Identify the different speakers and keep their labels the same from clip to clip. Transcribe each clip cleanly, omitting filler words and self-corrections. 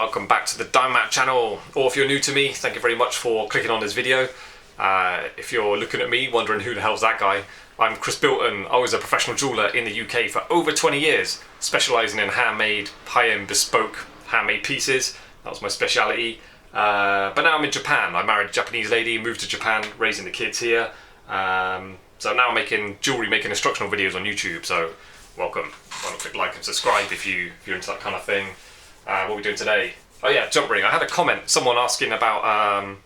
Speaker 1: welcome back to the Diamond channel, or if you're new to me, thank you very much for clicking on this video. If you're looking at me wondering who the hell's that guy, I'm Chris Bilton. I was a professional jeweller in the UK for over 20 years, specialising in handmade, high-end bespoke handmade pieces. That was my speciality. But now I'm in Japan. I married a Japanese lady, moved to Japan, raising the kids here. So now I'm making jewellery, making instructional videos on YouTube, so welcome. Why not click like and subscribe if you're into that kind of thing. What are we doing today? Oh yeah, jump ring. I had a comment, someone asking about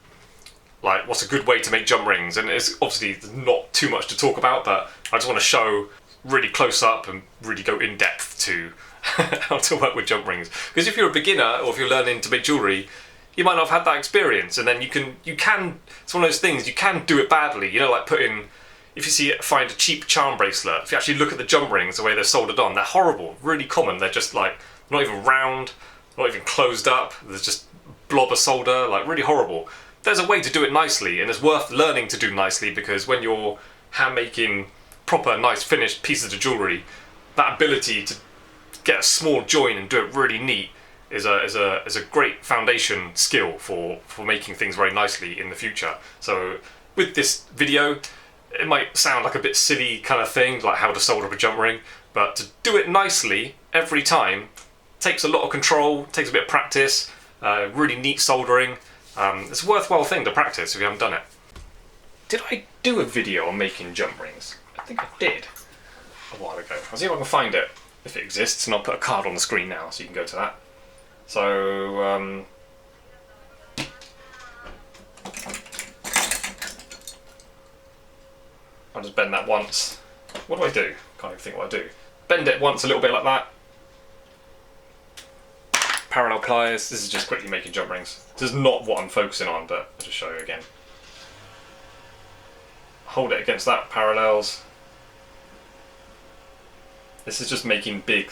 Speaker 1: like what's a good way to make jump rings, and it's obviously not too much to talk about, but I just want to show really close up and really go in depth to how to work with jump rings. Because if you're a beginner or if you're learning to make jewellery, you might not have had that experience, and then you can it's one of those things, you can do it badly, you know, like if you find a cheap charm bracelet, if you actually look at the jump rings, the way they're soldered on, they're horrible, really common. They're just like, not even round, not even closed up, there's just blob of solder, like really horrible. There's a way to do it nicely, and it's worth learning to do nicely, because when you're hand making proper, nice, finished pieces of jewellery, that ability to get a small join and do it really neat is a great foundation skill for making things very nicely in the future. So with this video, it might sound like a bit silly kind of thing, like how to solder up a jump ring, but to do it nicely every time takes a lot of control, takes a bit of practice, really neat soldering. It's a worthwhile thing to practice if you haven't done it. Did I do a video on making jump rings? I think I did a while ago. I'll see if I can find it, if it exists, and I'll put a card on the screen now so you can go to that. So, I'll just bend that once. What do I do? Can't even think what I do. Bend it once, a little bit like that. Parallel pliers. This is just quickly making jump rings. This is not what I'm focusing on, but I'll just show you again. Hold it against that, parallels. This is just making big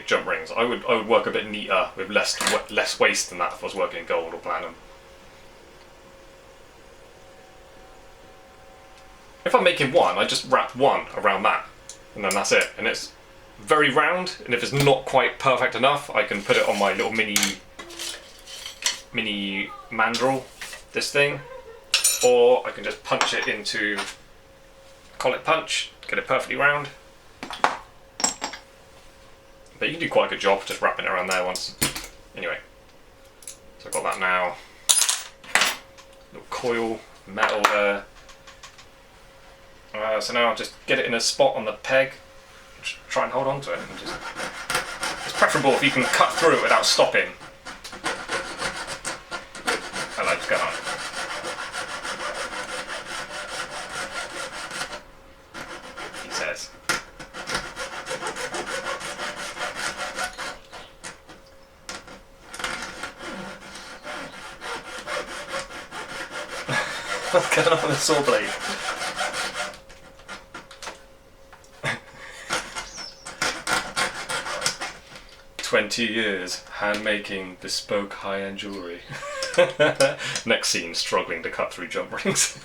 Speaker 1: jump rings. I would work a bit neater with less waste than that if I was working in gold or platinum. If I'm making one, I just wrap one around that, and then that's it. And it's very round, and if it's not quite perfect enough, I can put it on my little mini mandrel, this thing, or I can just punch it into collet punch, get it perfectly round. But you can do quite a good job just wrapping it around there once. Anyway, so I've got that now. Little coil, metal there. So now I'll just get it in a spot on the peg, just try and hold on to it. And it's preferable if you can cut through it without stopping. Hello, what's going on? He says. What's going on with the saw blade? "20 years hand-making bespoke high-end jewellery." Next scene, struggling to cut through jump rings.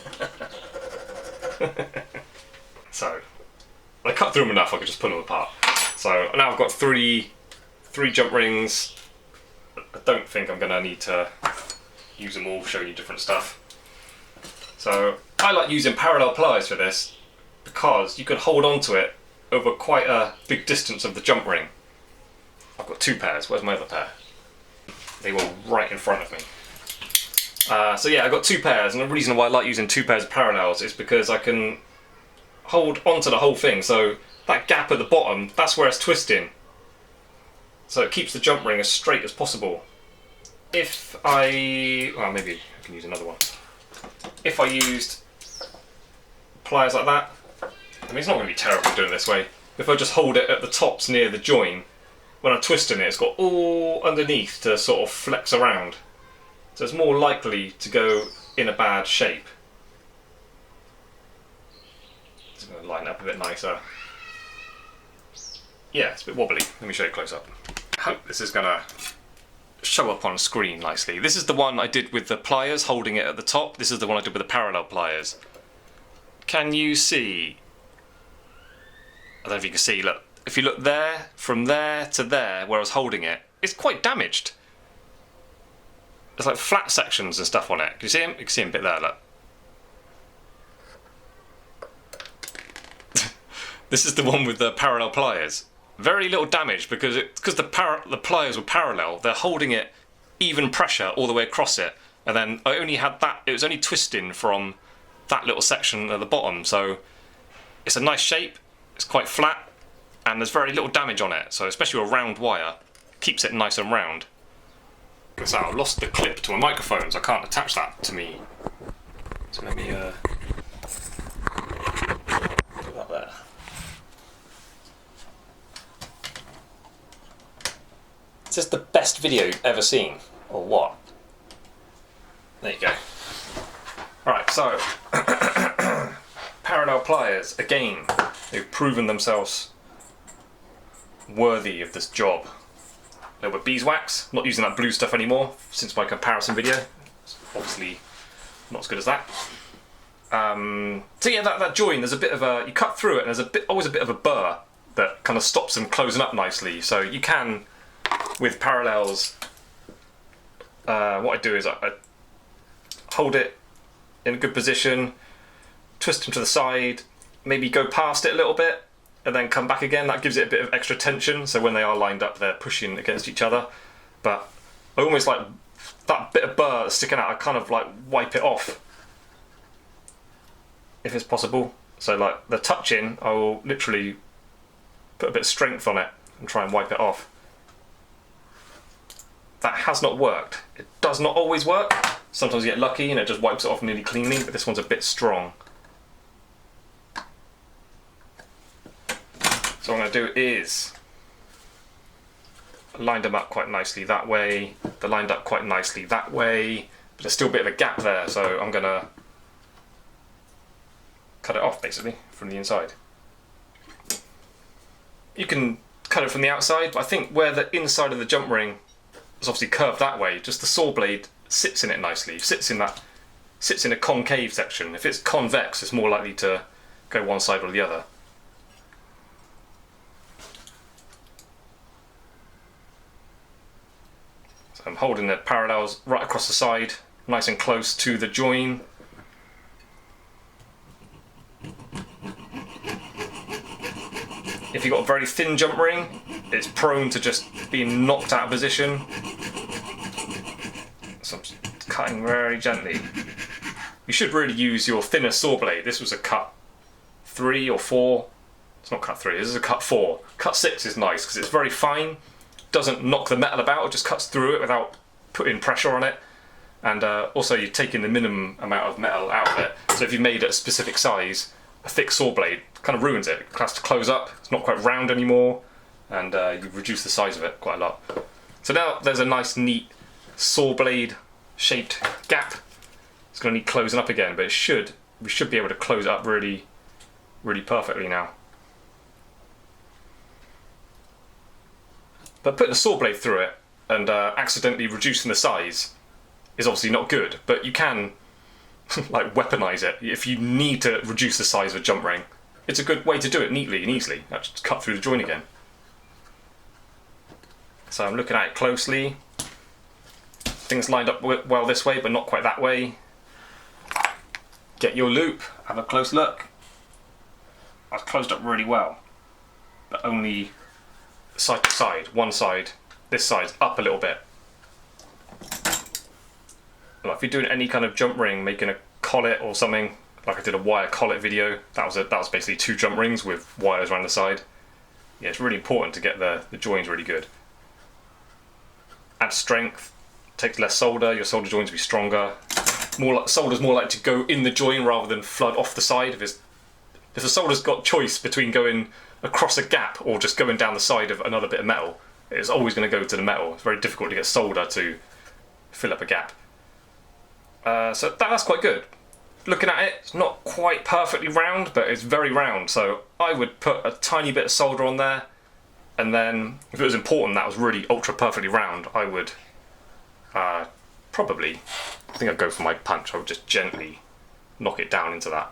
Speaker 1: So, I cut through them enough I could just pull them apart. So now I've got three jump rings. I don't think I'm going to need to use them all, showing you different stuff. So I like using parallel pliers for this, because you can hold on to it over quite a big distance of the jump ring. I've got two pairs. Where's my other pair? They were right in front of me. So yeah, I've got two pairs, and the reason why I like using two pairs of parallels is because I can hold onto the whole thing. So that gap at the bottom, that's where it's twisting. So it keeps the jump ring as straight as possible. If well, maybe I can use another one. If I used pliers like that, I mean, it's not going to be terrible doing it this way. If I just hold it at the tops near the join, when I'm twisting it, it's got all underneath to sort of flex around. So it's more likely to go in a bad shape. Just going to line it up a bit nicer. Yeah, it's a bit wobbly. Let me show you close up. I hope this is going to show up on screen nicely. This is the one I did with the pliers, holding it at the top. This is the one I did with the parallel pliers. Can you see? I don't know if you can see, look. If you look there, from there to there, where I was holding it, it's quite damaged. There's like flat sections and stuff on it. Can you see him? You can see him a bit there, look. This is the one with the parallel pliers. Very little damage because the pliers were parallel. They're holding it even pressure all the way across it. And then I only had that, it was only twisting from that little section at the bottom. So it's a nice shape, it's quite flat, and there's very little damage on it. So especially a round wire, keeps it nice and round. So I've lost the clip to my microphone, so I can't attach that to me. So let me put that there. Is this the best video you've ever seen, or what? There you go. Alright, so parallel pliers, again, they've proven themselves worthy of this job. A little bit beeswax, not using that blue stuff anymore since my comparison video. It's obviously not as good as that. So yeah, that join, there's a bit of a, you cut through it and there's always a bit of a burr that kind of stops them closing up nicely. So you can, with parallels, what I do is I hold it in a good position, twist them to the side, maybe go past it a little bit, and then come back again. That gives it a bit of extra tension, so when they are lined up they're pushing against each other. But I almost like that bit of burr that's sticking out, I kind of like wipe it off if it's possible. So like the touching, I will literally put a bit of strength on it and try and wipe it off. That has not worked. It does not always work. Sometimes you get lucky and it just wipes it off nearly cleanly, but this one's a bit strong. So what I'm going to do is line them up quite nicely that way. They're lined up quite nicely that way, but there's still a bit of a gap there, so I'm going to cut it off basically from the inside. You can cut it from the outside, but I think where the inside of the jump ring is obviously curved that way, just the saw blade sits in it nicely. Sits in a concave section. If it's convex, it's more likely to go one side or the other. So I'm holding the parallels right across the side, nice and close to the join. If you've got a very thin jump ring, it's prone to just being knocked out of position. So I'm just cutting very gently. You should really use your thinner saw blade. This was a cut 3 or 4. It's not cut 3, this is a cut 4. Cut 6 is nice because it's very fine. Doesn't knock the metal about, it just cuts through it without putting pressure on it. And also you're taking the minimum amount of metal out of it. So if you made it a specific size, a thick saw blade kind of ruins it. It has to close up, it's not quite round anymore, and you reduce the size of it quite a lot. So now there's a nice neat saw blade shaped gap. It's going to need closing up again, but we should be able to close it up really, really perfectly now. But putting a saw blade through it and accidentally reducing the size is obviously not good, but you can like weaponize it. If you need to reduce the size of a jump ring, it's a good way to do it neatly and easily. Just cut through the join again. So I'm looking at it closely. Things lined up well this way, but not quite that way. Get your loop, have a close look. I've closed up really well, but only side to side. One side, this side's up a little bit. Like if you're doing any kind of jump ring, making a collet or something, like I did a wire collet video, that was basically 2 jump rings with wires around the side. Yeah, it's really important to get the joins really good. Add strength, takes less solder, your solder joins will be stronger. Solder's more likely to go in the join rather than flood off the side. If the solder's got choice between going across a gap or just going down the side of another bit of metal, it's always going to go to the metal. It's very difficult to get solder to fill up a gap. So that's quite good. Looking at it, it's not quite perfectly round, but it's very round. So I would put a tiny bit of solder on there, and then if it was important that was really ultra perfectly round, I would probably, I think I'd go for my punch. I would just gently knock it down into that.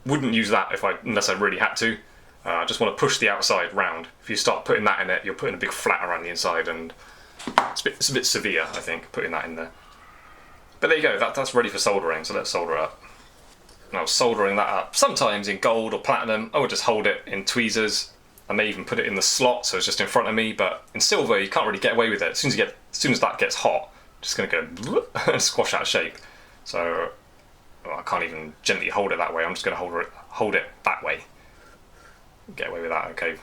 Speaker 1: Wouldn't use that unless I really had to. I just want to push the outside round. If you start putting that in it, you're putting a big flat around the inside, and it's a bit severe, I think, putting that in there. But there you go, that's ready for soldering, so let's solder it up. Now, soldering that up, sometimes in gold or platinum, I would just hold it in tweezers. I may even put it in the slot, so it's just in front of me, but in silver, you can't really get away with it. As soon as that gets hot, it's just going to go and squash out of shape. So I can't even gently hold it that way. I'm just going to hold it that way. Get away with that, okay,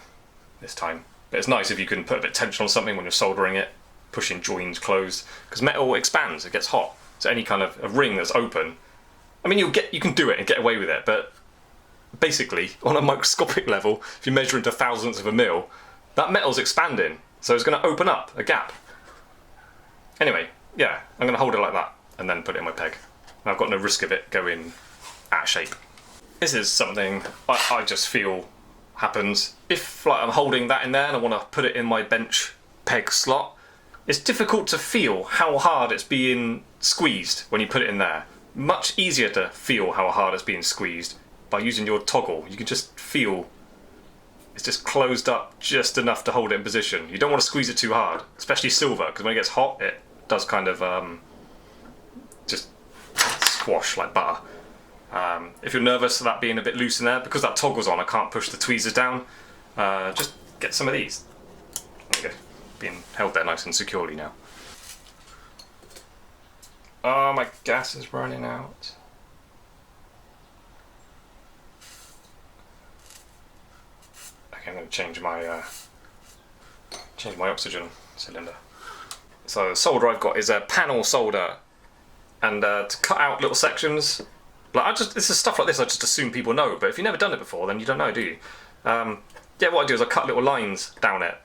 Speaker 1: this time. But it's nice if you can put a bit of tension on something when you're soldering it, pushing joins closed, because metal expands, it gets hot. So any kind of a ring that's open, I mean, you can do it and get away with it, but basically, on a microscopic level, if you measure into thousandths of a mil, that metal's expanding, so it's going to open up a gap. Anyway, yeah, I'm going to hold it like that, and then put it in my peg. And I've got no risk of it going out of shape. This is something I just feel happens. If I'm holding that in there and I want to put it in my bench peg slot, it's difficult to feel how hard it's being squeezed when you put it in there. Much easier to feel how hard it's being squeezed by using your toggle. You can just feel it's just closed up just enough to hold it in position. You don't want to squeeze it too hard, especially silver, because when it gets hot it does kind of just squash like butter. If you're nervous of that being a bit loose in there, because that toggle's on, I can't push the tweezers down, just get some of these. There you go, being held there nice and securely now. Oh, my gas is running out. Okay, I'm going to change my oxygen cylinder. So the solder I've got is a panel solder, and to cut out little sections, like this is stuff like this I just assume people know, but if you've never done it before, then you don't know, do you? Yeah, what I do is I cut little lines down it,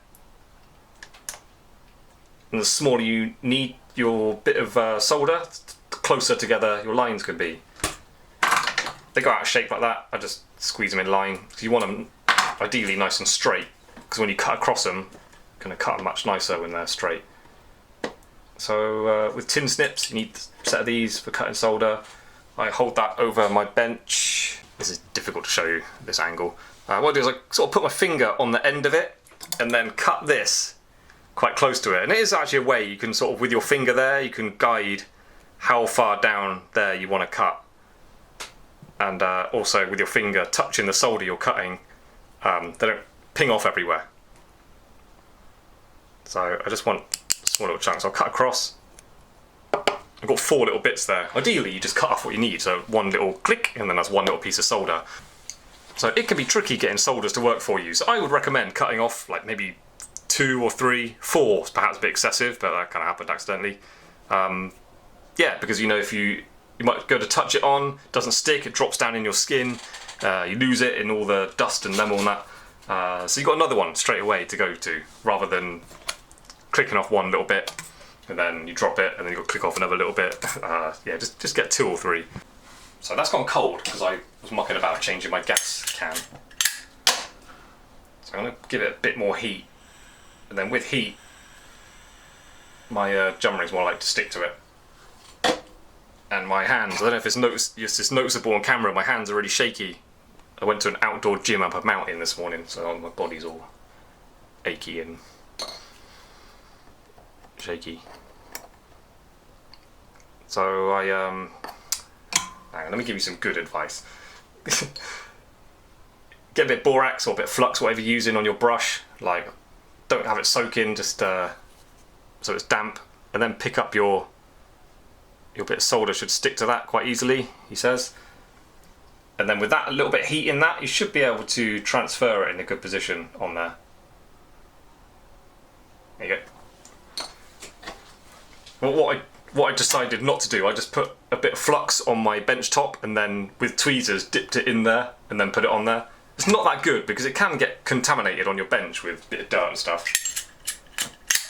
Speaker 1: and the smaller you need your bit of solder, the closer together your lines can be. They go out of shape like that, I just squeeze them in line, because you want them ideally nice and straight, because when you cut across them, you're going to cut them much nicer when they're straight. So with tin snips, you need a set of these for cutting solder. I hold that over my bench. This is difficult to show you, this angle. What I do is I sort of put my finger on the end of it, and then cut this quite close to it. And it is actually a way you can sort of, with your finger there, you can guide how far down there you want to cut. And also with your finger touching the solder you're cutting, they don't ping off everywhere. So I just want small little chunks. I'll cut across. I've got 4 little bits there. Ideally you just cut off what you need, so one little click and then that's one little piece of solder. So it can be tricky getting solders to work for you, so I would recommend cutting off like maybe 2 or 3, 4 is perhaps a bit excessive, but that kind of happened accidentally. Yeah, because you know, if you might go to touch it on, it doesn't stick, it drops down in your skin, you lose it in all the dust and lemon and that. So you've got another one straight away to go to, rather than clicking off one little bit and then you drop it and then you've got to click off another little bit. Yeah, just get 2 or 3. So that's gone cold because I was mucking about changing my gas can. So I'm going to give it a bit more heat, and then with heat my jump rings more like to stick to it. And my hands, I don't know if it's noticeable on camera, my hands are really shaky. I went to an outdoor gym up a mountain this morning, so my body's all achy and shaky. So hang on, let me give you some good advice. Get a bit of borax or a bit of flux, whatever you're using on your brush. Like, don't have it soak in, just so it's damp, and then pick up your bit of solder. Should stick to that quite easily, he says. And then with that, a little bit of heat in that, you should be able to transfer it in a good position on there. There you go. Well, what I decided not to do, I just put a bit of flux on my bench top and then with tweezers dipped it in there and then put it on there. It's not that good because it can get contaminated on your bench with a bit of dirt and stuff.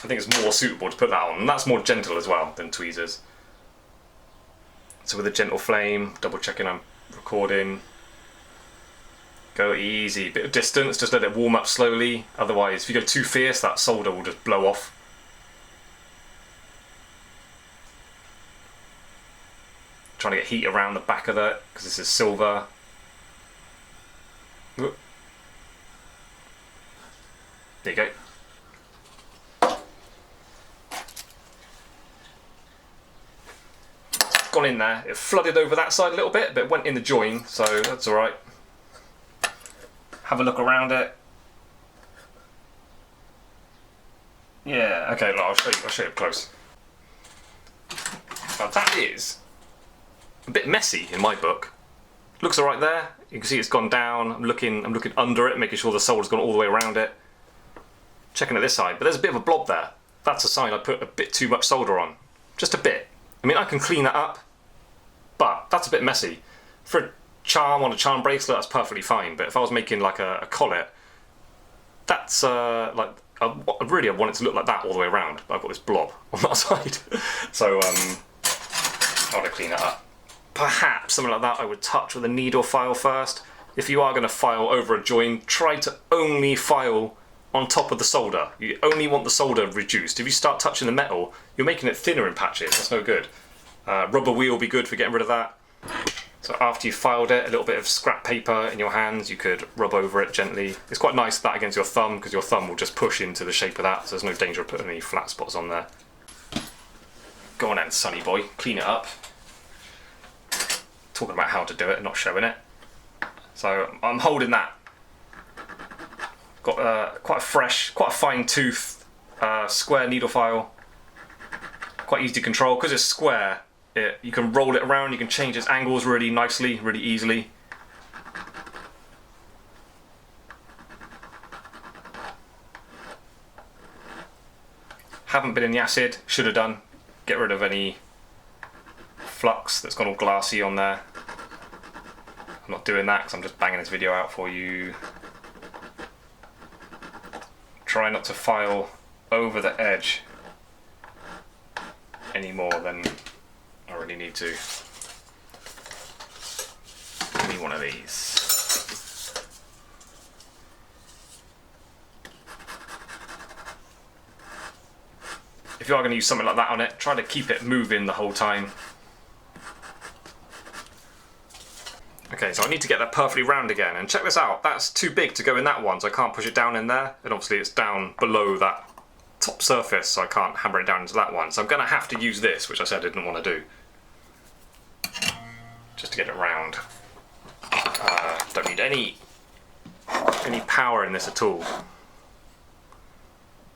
Speaker 1: I think it's more suitable to put that on, and that's more gentle as well than tweezers. So with a gentle flame, double checking I'm recording. Go easy, bit of distance, just let it warm up slowly. Otherwise, if you go too fierce, that solder will just blow off. Trying to get heat around the back of that because this is silver. There you go. Gone in there. It flooded over that side a little bit, but it went in the join, so that's alright. Have a look around it. Yeah, okay, look, I'll show you up close. Now that is a bit messy in my book. Looks alright there. You can see it's gone down. I'm looking under it, making sure the solder's gone all the way around it. Checking at this side, but there's a bit of a blob there. That's a sign I put a bit too much solder on. Just a bit. I mean, I can clean that up, but that's a bit messy. For a charm on a charm bracelet, that's perfectly fine, but if I was making like a collet, that's like, I really want it to look like that all the way around, but I've got this blob on that side. So, I want to clean that up. Perhaps something like that I would touch with a needle file first. If you are going to file over a join, try to only file on top of the solder. You only want the solder reduced. If you start touching the metal, you're making it thinner in patches. That's no good. Rubber wheel will be good for getting rid of that. So after you've filed it, a little bit of scrap paper in your hands, you could rub over it gently. It's quite nice that against your thumb, because your thumb will just push into the shape of that, so there's no danger of putting any flat spots on there. Go on then, sonny boy, clean it up. Talking about how to do it, not showing it. So I'm holding that. Got quite a fresh, quite a fine tooth square needle file. Quite easy to control because it's square. You can roll it around. You can change its angles really nicely, really easily. Haven't been in the acid. Should have done. Get rid of any flux that's gone all glassy on there. I'm not doing that because I'm just banging this video out for you. Try not to file over the edge any more than I really need to. Give me one of these. If you are going to use something like that on it, try to keep it moving the whole time. Okay, so I need to get that perfectly round again, and check this out, that's too big to go in that one, so I can't push it down in there, and obviously it's down below that top surface, so I can't hammer it down into that one, so I'm going to have to use this, which I said I didn't want to do, just to get it round. Don't need any power in this at all.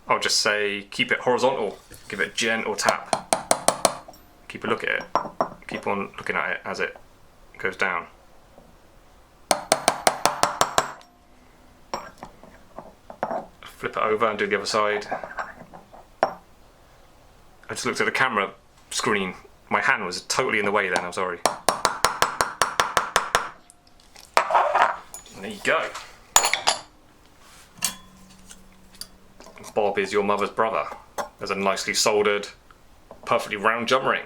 Speaker 1: I'll just say keep it horizontal, give it a gentle tap, keep a look at it, keep on looking at it as it goes down. Flip it over and do the other side. I just looked at the camera screen. My hand was totally in the way then, I'm sorry. And there you go. Bob is your mother's brother. There's a nicely soldered, perfectly round jump ring.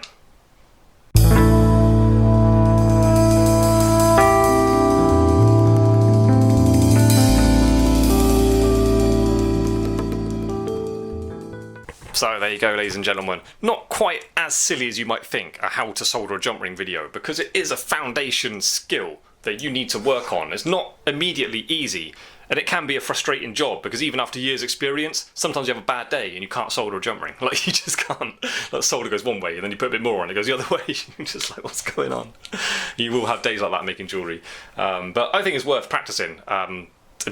Speaker 1: So there you go, ladies and gentlemen. Not quite as silly as you might think, a how to solder a jump ring video, because it is a foundation skill that you need to work on. It's not immediately easy, and it can be a frustrating job, because even after years experience, sometimes you have a bad day and you can't solder a jump ring. Like, you just can't. Like, solder goes one way and then you put a bit more on, it goes the other way. You're just like, what's going on? You will have days like that making jewellery. But I think it's worth practicing.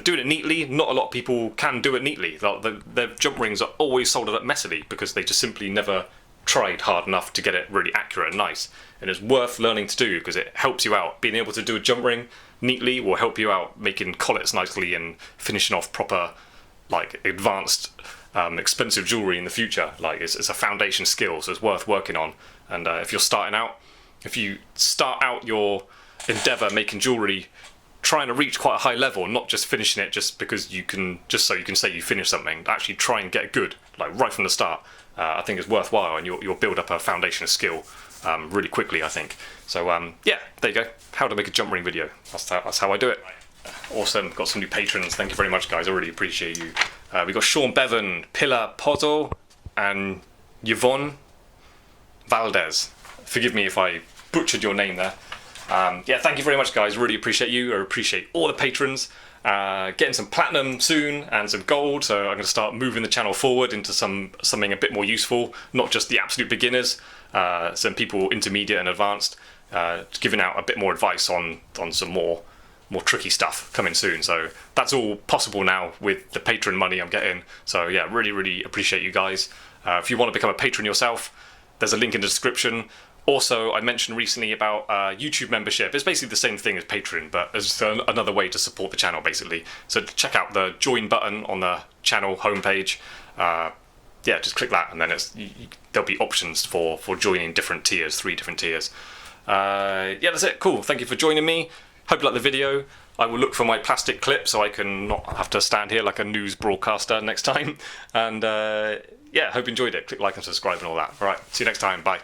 Speaker 1: Doing it neatly, not a lot of people can do it neatly. Their jump rings are always soldered up messily because they just simply never tried hard enough to get it really accurate and nice. And it's worth learning to do because it helps you out. Being able to do a jump ring neatly will help you out making collets nicely and finishing off proper, like, advanced, expensive jewellery in the future. Like, it's a foundation skill, so it's worth working on. And if you're starting out, if you start out your endeavour making jewellery trying to reach quite a high level, not just finishing it just because you can, just so you can say you finished something, actually try and get good, like right from the start. I think it's worthwhile, and you'll build up a foundation of skill really quickly, I think. So yeah, there you go. How to make a jump ring video. That's how I do it. Awesome. Got some new patrons. Thank you very much, guys. I really appreciate you. We got Sean Bevan, Pilar Poto, and Yvonne Valdez. Forgive me if I butchered your name there. Yeah, thank you very much, guys. Really appreciate you. I appreciate all the patrons. Getting some platinum soon and some gold, so I'm going to start moving the channel forward into something a bit more useful, not just the absolute beginners, some people intermediate and advanced, giving out a bit more advice on some more tricky stuff coming soon. So that's all possible now with the patron money I'm getting. So yeah, really appreciate you guys. If you want to become a patron yourself, there's a link in the description. Also, I mentioned recently about YouTube membership. It's basically the same thing as Patreon, but it's another way to support the channel, basically. So check out the join button on the channel homepage. Yeah, just click that, and then there'll be options for joining different tiers, 3 different tiers. Yeah, that's it. Cool. Thank you for joining me. Hope you liked the video. I will look for my plastic clip so I can not have to stand here like a news broadcaster next time. And yeah, hope you enjoyed it. Click like and subscribe and all that. All right, see you next time. Bye.